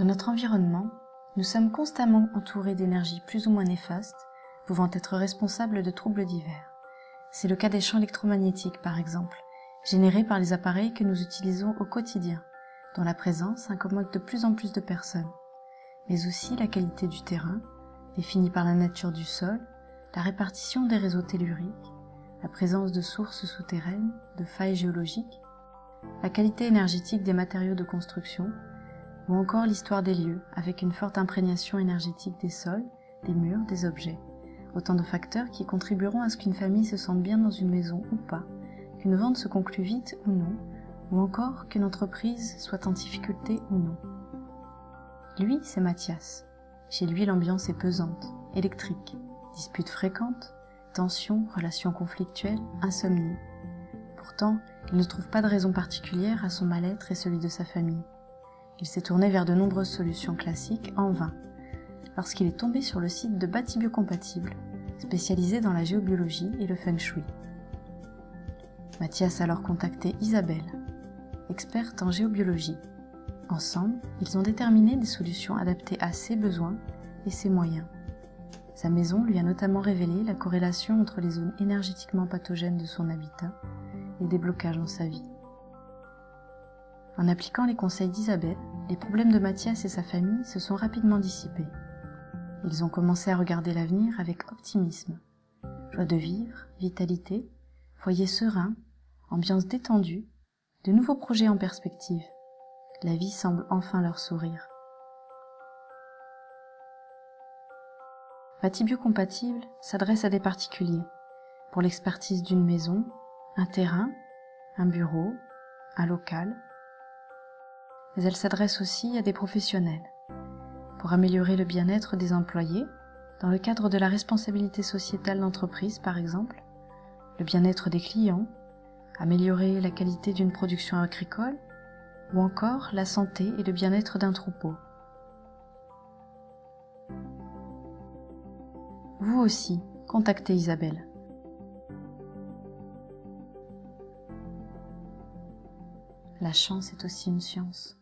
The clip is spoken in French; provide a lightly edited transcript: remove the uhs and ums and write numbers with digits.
Dans notre environnement, nous sommes constamment entourés d'énergies plus ou moins néfastes, pouvant être responsables de troubles divers. C'est le cas des champs électromagnétiques, par exemple, générés par les appareils que nous utilisons au quotidien, dont la présence incommode de plus en plus de personnes. Mais aussi la qualité du terrain, définie par la nature du sol, la répartition des réseaux telluriques, la présence de sources souterraines, de failles géologiques, la qualité énergétique des matériaux de construction, ou encore l'histoire des lieux, avec une forte imprégnation énergétique des sols, des murs, des objets. Autant de facteurs qui contribueront à ce qu'une famille se sente bien dans une maison ou pas, qu'une vente se conclue vite ou non, ou encore qu'une entreprise soit en difficulté ou non. Lui, c'est Mathias. Chez lui, l'ambiance est pesante, électrique, disputes fréquentes, tensions, relations conflictuelles, insomnie. Pourtant, il ne trouve pas de raison particulière à son mal-être et celui de sa famille. Il s'est tourné vers de nombreuses solutions classiques en vain, lorsqu'il est tombé sur le site de Bâtibiocompatible, spécialisé dans la géobiologie et le feng shui. Mathias a alors contacté Isabelle, experte en géobiologie. Ensemble, ils ont déterminé des solutions adaptées à ses besoins et ses moyens. Sa maison lui a notamment révélé la corrélation entre les zones énergétiquement pathogènes de son habitat et des blocages dans sa vie. En appliquant les conseils d'Isabelle, les problèmes de Mathias et sa famille se sont rapidement dissipés. Ils ont commencé à regarder l'avenir avec optimisme. Joie de vivre, vitalité, foyer serein, ambiance détendue, de nouveaux projets en perspective. La vie semble enfin leur sourire. Bâtibiocompatible s'adresse à des particuliers pour l'expertise d'une maison, un terrain, un bureau, un local. Mais elle s'adresse aussi à des professionnels pour améliorer le bien-être des employés dans le cadre de la responsabilité sociétale d'entreprise par exemple, le bien-être des clients, améliorer la qualité d'une production agricole ou encore la santé et le bien-être d'un troupeau. Vous aussi, contactez Isabelle. La chance est aussi une science.